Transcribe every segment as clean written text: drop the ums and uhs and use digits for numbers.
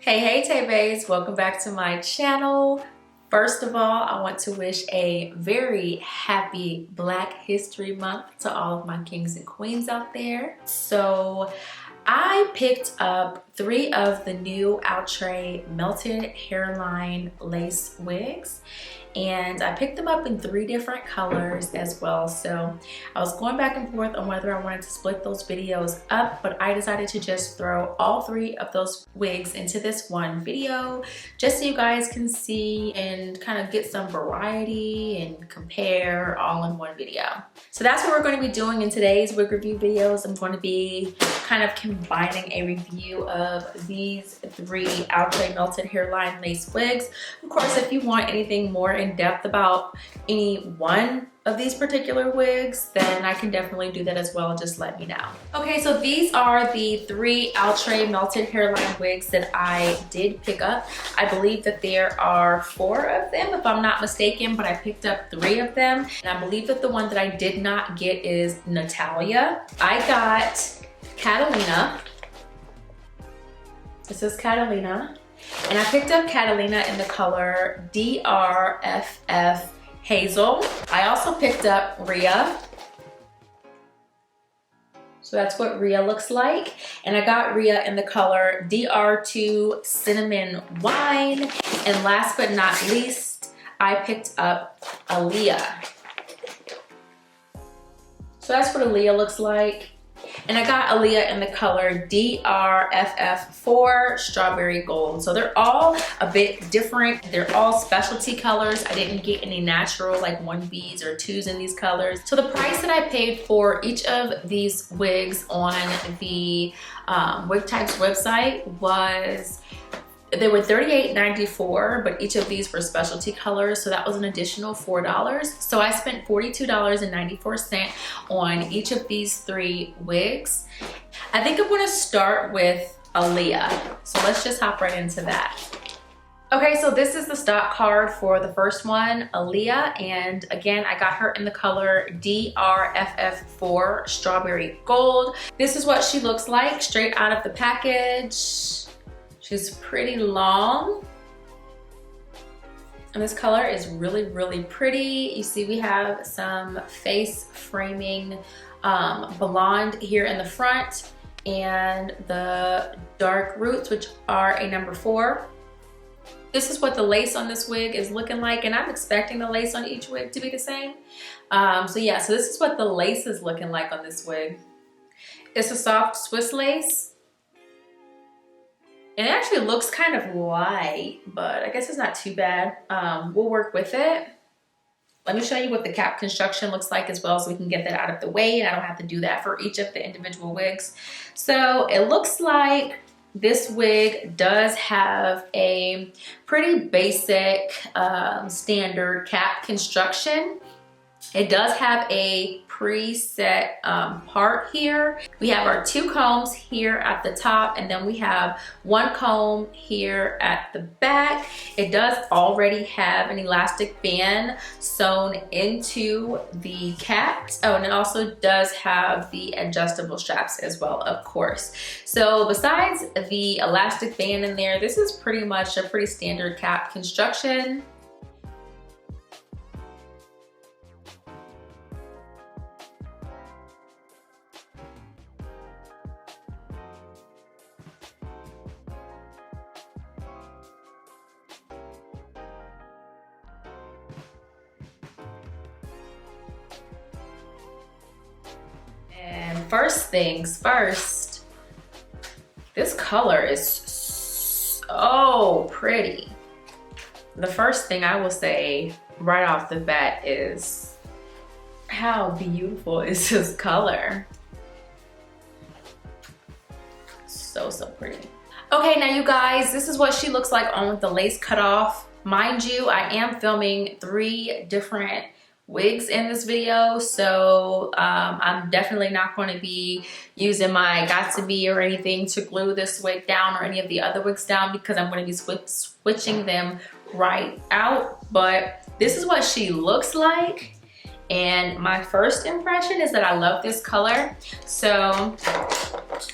Hey TayBaes, welcome back to my channel. First of all, I want to wish a very happy Black History Month to all of my kings and queens out there. So I picked up 3 of the new Outre melted hairline lace wigs, and I picked them up in 3 different colors as well. So I was going back and forth on whether I wanted to split those videos up, but I decided to just throw all 3 of those wigs into this one video just so you guys can see and kind of get some variety and compare all in one video. So that's what we're going to be doing in today's wig review videos. I'm going to be kind of combining a review of these 3 Outre melted hairline lace wigs. Of course, if you want anything more in depth about any one of these particular wigs, then I can definitely do that as well. Just let me know. Okay, so these are the 3 Outre melted hairline wigs that I did pick up. I believe that there are 4 of them if I'm not mistaken, but I picked up 3 of them. And I believe that the one that I did not get is Natalia. I got Catalina. This is Catalina. And I picked up Catalina in the color DRFFHAZ. I also picked up Rhea. So that's what Rhea looks like. And I got Rhea in the color DR2 Cinnamon Wine. And last but not least, I picked up Aaliyah. So that's what Aaliyah looks like. And I got Aaliyah in the color DRFF4 Strawberry Gold. So they're all a bit different. They're all specialty colors. I didn't get any natural like 1Bs or 2s in these colors. So the price that I paid for each of these wigs on the Wig Types website was, they were $38.94, but each of these were specialty colors, so that was an additional $4. So I spent $42.94 on each of these 3 wigs. I think I'm gonna start with Aaliyah. So let's just hop right into that. Okay, so this is the stock card for the first one, Aaliyah, and again, I got her in the color DRFF4 Strawberry Gold. This is what she looks like straight out of the package. She's pretty long. And this color is really, really pretty. You see we have some face framing blonde here in the front and the dark roots, which are a number 4. This is what the lace on this wig is looking like, and I'm expecting the lace on each wig to be the same. So yeah, so this is what the lace is looking like on this wig. It's a soft Swiss lace. And it actually looks kind of light, but I guess it's not too bad. We'll work with it. Let me show you what the cap construction looks like as well so we can get that out of the way and I don't have to do that for each of the individual wigs. So it looks like this wig does have a pretty basic standard cap construction. It does have a preset part here. We have our 2 combs here at the top, and then we have 1 comb here at the back. It does already have an elastic band sewn into the cap. Oh, and it also does have the adjustable straps as well, of course. So besides the elastic band in there, this is pretty much a pretty standard cap construction. First things first, this color is so pretty. The first thing I will say right off the bat is how beautiful is this color. So pretty. Okay, now you guys, this is what she looks like on with the lace cut off. Mind you, I am filming 3 different wigs in this video, so I'm definitely not going to be using my Got2b or anything to glue this wig down or any of the other wigs down because I'm going to be switching them right out. But this is what she looks like, And my first impression is that I love this color. So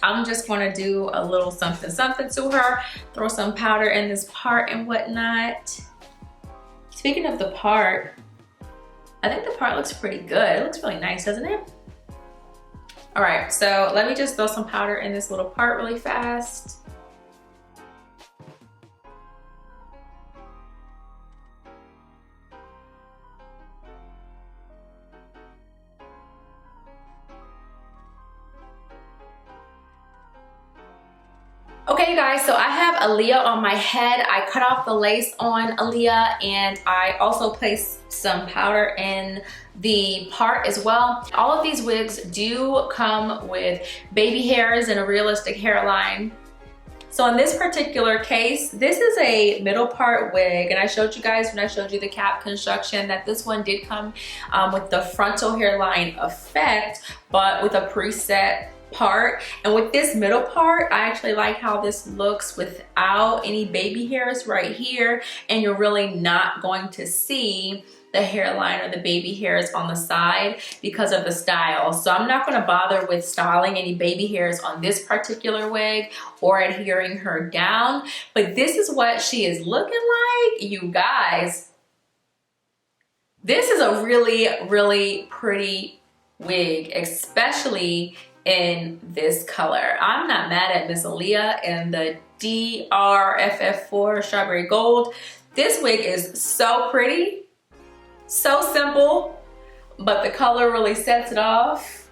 I'm just gonna do a little something to her, throw some powder in this part and whatnot. Speaking of the part, I think the part looks pretty good. It looks really nice, doesn't it? All right, so let me just throw some powder in this little part really fast. Okay guys, so I have Aaliyah on my head. I cut off the lace on Aaliyah and I also placed some powder in the part as well. All of these wigs do come with baby hairs and a realistic hairline. So in this particular case, this is a middle part wig, and I showed you guys when I showed you the cap construction that this one did come with the frontal hairline effect, but with a preset part. And with this middle part, I actually like how this looks without any baby hairs right here, and you're really not going to see the hairline or the baby hairs on the side because of the style. So I'm not going to bother with styling any baby hairs on this particular wig or adhering her down, but this is what she is looking like, you guys. This is a really pretty wig, especially in this color. I'm not mad at Miss Aaliyah and the DRFFHAZ Strawberry Gold. This wig is so pretty, so simple, but the color really sets it off.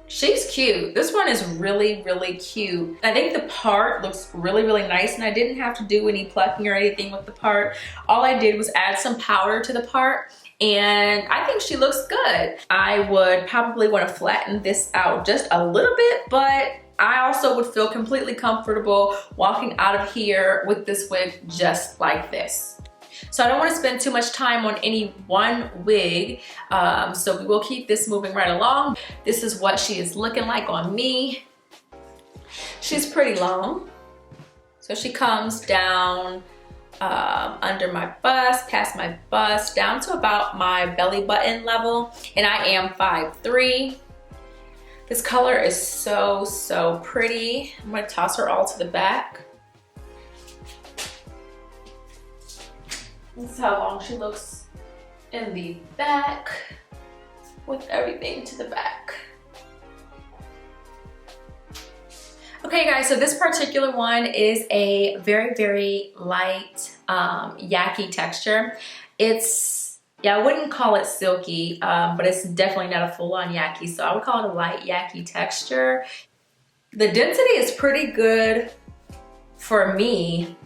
She's cute. This one is really cute. I think the part looks really nice, and I didn't have to do any plucking or anything with the part. All I did was add some powder to the part, and I think she looks good. I would probably want to flatten this out just a little bit, but I also would feel completely comfortable walking out of here with this wig just like this. So I don't want to spend too much time on any one wig, so we will keep this moving right along. This is what she is looking like on me. She's pretty long, so she comes down under my bust, past my bust, down to about my belly button level, and I am 5'3". This color is so pretty. I'm gonna toss her all to the back. This is how long she looks in the back, with everything to the back. Okay guys, so this particular one is a very light yaki texture. It's, yeah, I wouldn't call it silky, but it's definitely not a full-on yaki, so I would call it a light yaki texture. The density is pretty good for me.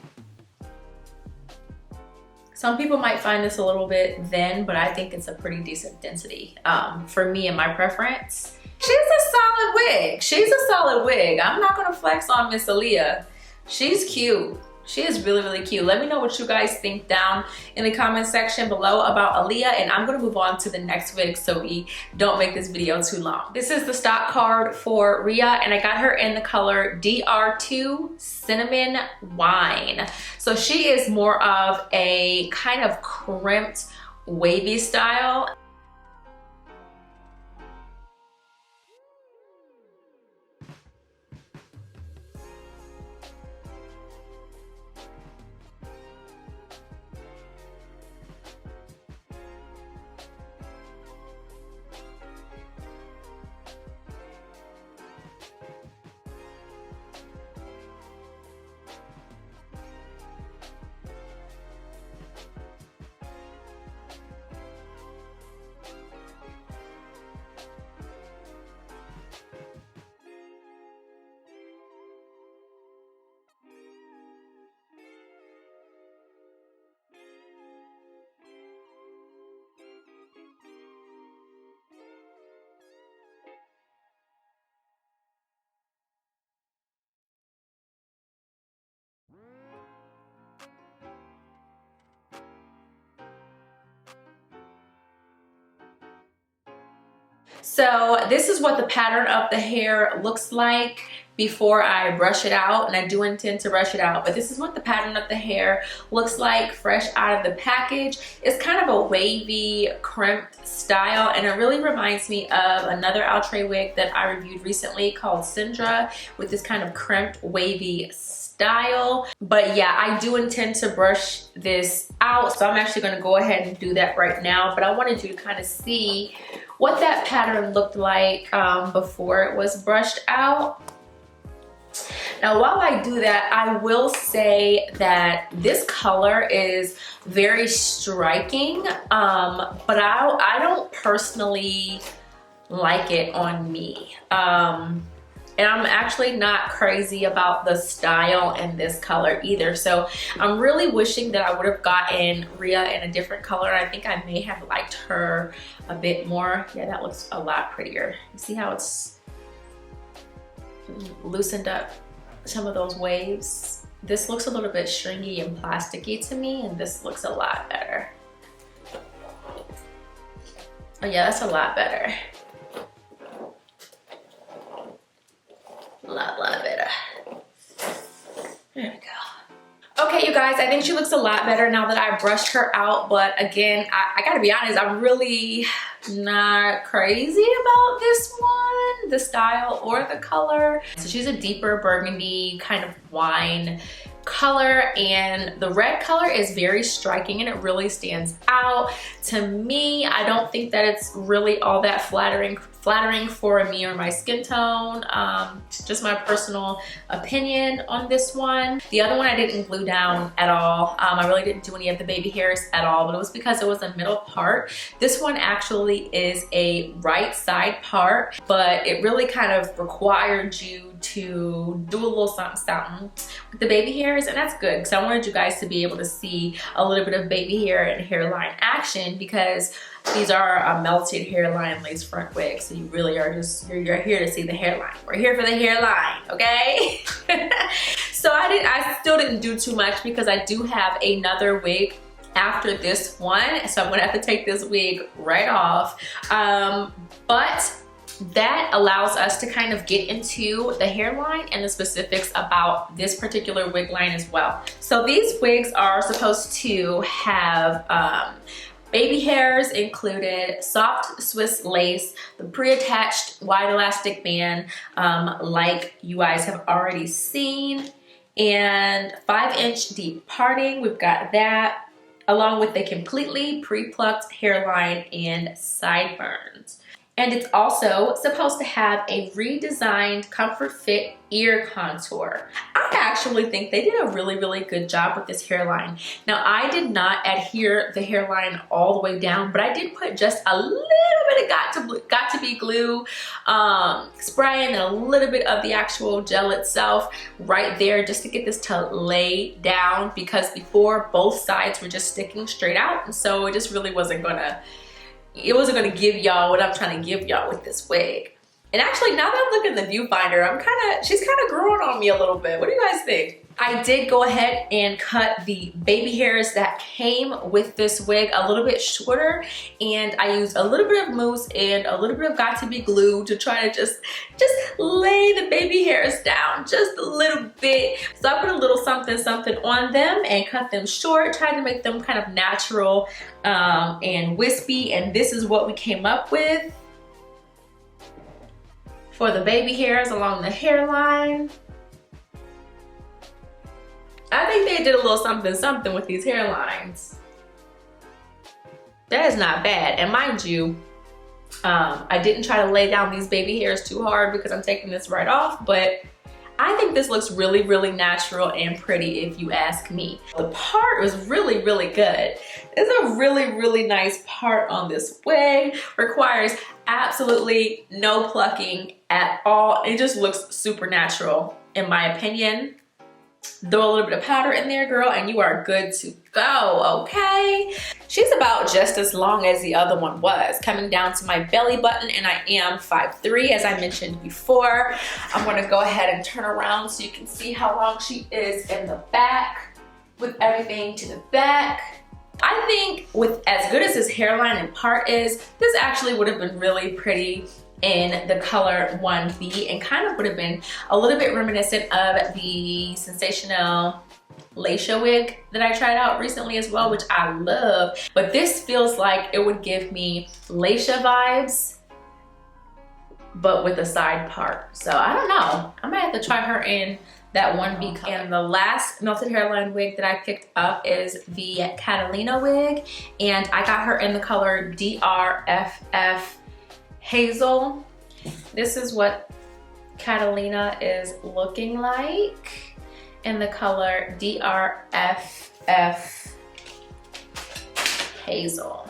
Some people might find this a little bit thin, but I think it's a pretty decent density for me and my preference. She's a solid wig. She's a solid wig. I'm not gonna flex on Miss Aaliyah. She's cute. She is really cute. Let me know what you guys think down in the comment section below about Aaliyah, and I'm gonna move on to the next wig so we don't make this video too long. This is the stock card for Rhea, and I got her in the color DR2 Cinnamon Wine. So she is more of a kind of crimped, wavy style. So this is what the pattern of the hair looks like. before I brush it out, and I do intend to brush it out. But this is what the pattern of the hair looks like fresh out of the package. It's kind of a wavy, crimped style, and it really reminds me of another Outre wig that I reviewed recently called Syndra, with this kind of crimped, wavy style. But yeah, I do intend to brush this out, so I'm actually going to go ahead and do that right now. But I wanted you to kind of see what that pattern looked like before it was brushed out. Now, while I do that, I will say that this color is very striking, but I don't personally like it on me. And I'm actually not crazy about the style in this color either. So I'm really wishing that I would have gotten Rhea in a different color. I think I may have liked her a bit more. Yeah, that looks a lot prettier. You see how it's loosened up some of those waves? This looks a little bit stringy and plasticky to me, and this looks a lot better. Oh yeah, that's a lot better. A lot better. There we go. Okay, you guys, I think she looks a lot better now that I brushed her out. But again, I gotta be honest, I'm really not crazy about this one, the style or the color. So she's a deeper burgundy kind of wine color, and the red color is very striking and it really stands out to me. I don't think that it's really all that flattering for me or my skin tone. Just my personal opinion on this one. The other one I didn't glue down at all. I really didn't do any of the baby hairs at all, but it was because it was a middle part. This one actually is a right side part, but it really kind of required you to do a little something with the baby hairs, and that's good because I wanted you guys to be able to see a little bit of baby hair and hairline action, because these are a melted hairline lace front wig, so you really are just, you're here to see the hairline. We're here for the hairline, okay? So I still didn't do too much because I do have another wig after this one, so I'm gonna have to take this wig right off. But that allows us to kind of get into the hairline and the specifics about this particular wig line as well. So these wigs are supposed to have baby hairs included, soft Swiss lace, the pre-attached wide elastic band, like you guys have already seen, and 5-inch deep parting. We've got that, along with a completely pre-plucked hairline and sideburns. And it's also supposed to have a redesigned comfort fit ear contour. I actually think they did a really good job with this hairline. Now, I did not adhere the hairline all the way down, but I did put just a little bit of got to be glue spray, and then a little bit of the actual gel itself right there, just to get this to lay down, because before both sides were just sticking straight out, and so it just really wasn't gonna give y'all what I'm trying to give y'all with this wig. And actually, now that I'm looking at the viewfinder, she's kind of growing on me a little bit. What do you guys think? I did go ahead and cut the baby hairs that came with this wig a little bit shorter, and I used a little bit of mousse and a little bit of got to be glue to try to just lay the baby hairs down just a little bit. So I put a little something on them and cut them short, tried to make them kind of natural and wispy, and this is what we came up with for the baby hairs along the hairline. I think they did a little something with these hairlines. That is not bad. And mind you, I didn't try to lay down these baby hairs too hard because I'm taking this right off, but I think this looks really natural and pretty if you ask me. The part was really good. It's a really nice part on this wig. Requires absolutely no plucking at all. It just looks super natural in my opinion. Throw a little bit of powder in there, girl, and you are good to go, okay? She's about just as long as the other one was, coming down to my belly button, and I am 5'3", as I mentioned before. I'm gonna go ahead and turn around so you can see how long she is in the back, with everything to the back. I think with as good as this hairline and part is, this actually would have been really pretty in the color 1B, and kind of would have been a little bit reminiscent of the Sensational Aaliyah wig that I tried out recently as well, which I love. But this feels like it would give me Aaliyah vibes, but with a side part. So I don't know. I might have to try her in that 1B color. And the last melted hairline wig that I picked up is the Catalina wig, and I got her in the color DRFF Hazel. This is what Catalina is looking like in the color DRFF Hazel.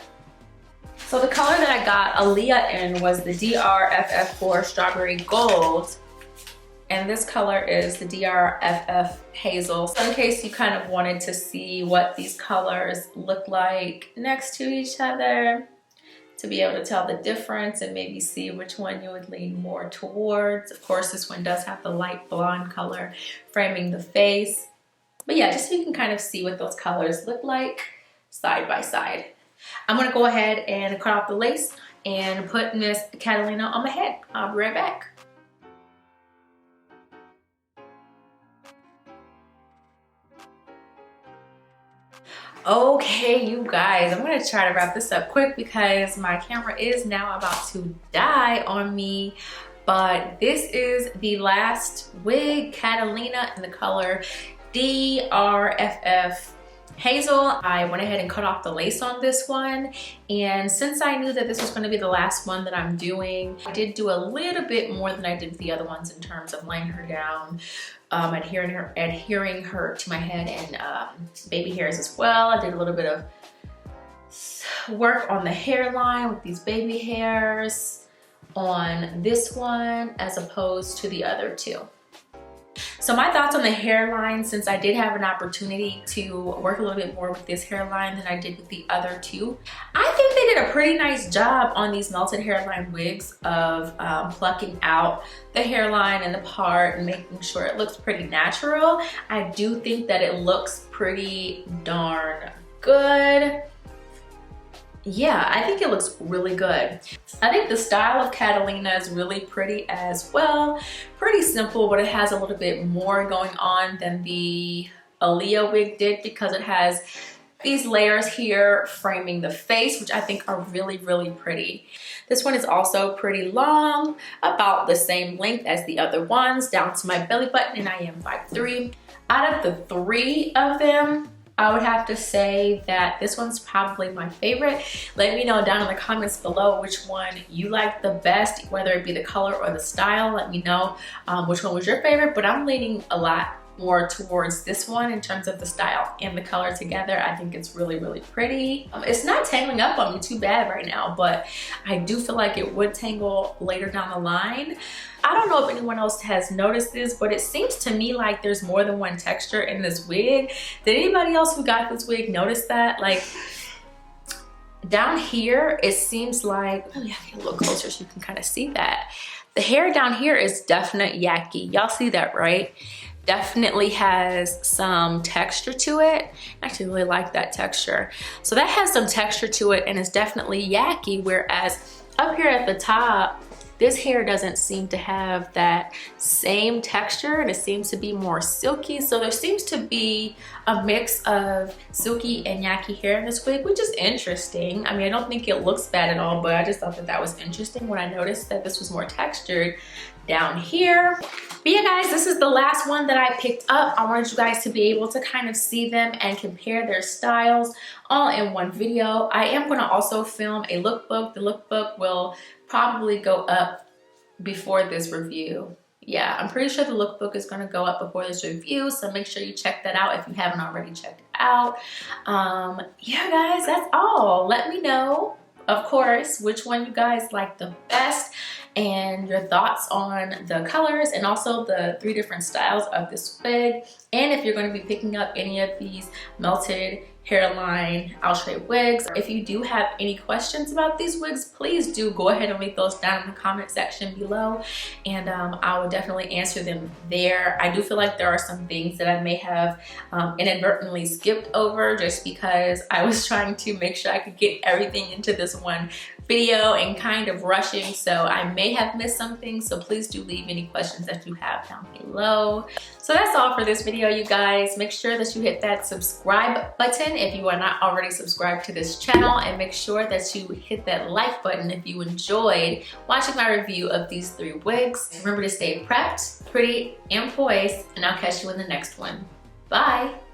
So the color that I got Aaliyah in was the DRFF4 Strawberry Gold, and this color is the DRFF Hazel. So in case you kind of wanted to see what these colors look like next to each other, to be able to tell the difference and maybe see which one you would lean more towards. Of course, this one does have the light blonde color framing the face. But yeah, just so you can kind of see what those colors look like side by side. I'm gonna go ahead and cut off the lace and put Miss Catalina on my head. I'll be right back. Okay, you guys, I'm gonna try to wrap this up quick because my camera is now about to die on me. But this is the last wig, Catalina, in the color DRFF Hazel. I went ahead and cut off the lace on this one, and since I knew that this was going to be the last one that I'm doing, I did do a little bit more than I did with the other ones in terms of laying her down, adhering her to my head, and baby hairs as well. I did a little bit of work on the hairline with these baby hairs on this one as opposed to the other two. So my thoughts on the hairline, since I did have an opportunity to work a little bit more with this hairline than I did with the other two, I think they did a pretty nice job on these melted hairline wigs of plucking out the hairline and the part and making sure it looks pretty natural. I do think that it looks pretty darn good. Yeah, I think it looks really good. I think the style of Catalina is really pretty as well. Pretty simple, but it has a little bit more going on than the Aaliyah wig did because it has these layers here framing the face, which I think are really, really pretty. This one is also pretty long, about the same length as the other ones, down to my belly button, and I am 5'3". Out of the three of them, I would have to say that this one's probably my favorite. Let me know down in the comments below which one you like the best, whether it be the color or the style. Let me know which one was your favorite, but I'm leaning a lot more towards this one in terms of the style and the color together. I think it's really, really pretty. It's not tangling up on me too bad right now, but I do feel like it would tangle later down the line. I don't know if anyone else has noticed this, but it seems to me like there's more than one texture in this wig. Did anybody else who got this wig notice that? Like down here, it seems like, oh yeah, a little closer so you can kind of see that. The hair down here is definite yaki. Y'all see that, right? Definitely has some texture to it. I actually really like that texture. So that has some texture to it and it's definitely yaki, whereas up here at the top, this hair doesn't seem to have that same texture and it seems to be more silky. So there seems to be a mix of silky and yaki hair in this wig, which is interesting. I mean, I don't think it looks bad at all, but I just thought that that was interesting when I noticed that this was more textured down here. But yeah guys, this is the last one that I picked up. I wanted you guys to be able to kind of see them and compare their styles all in one video. I am going to also film a lookbook. The lookbook will probably go up before this review. Yeah, I'm pretty sure the lookbook is going to go up before this review, so make sure you check that out if you haven't already checked it out. Yeah guys, that's all. Let me know, of course, which one you guys like the best and your thoughts on the colors and also the 3 different styles of this wig. And if you're going to be picking up any of these melted hairline Outre wigs. If you do have any questions about these wigs, please do go ahead and leave those down in the comment section below, and I will definitely answer them there. I do feel like there are some things that I may have inadvertently skipped over just because I was trying to make sure I could get everything into this one video and kind of rushing, so I may have missed something, so please do leave any questions that you have down below. So that's all for this video, you guys. Make sure that you hit that subscribe button if you are not already subscribed to this channel, and make sure that you hit that like button if you enjoyed watching my review of these 3 wigs. Remember to stay prepped, pretty, and poised, and I'll catch you in the next one. Bye!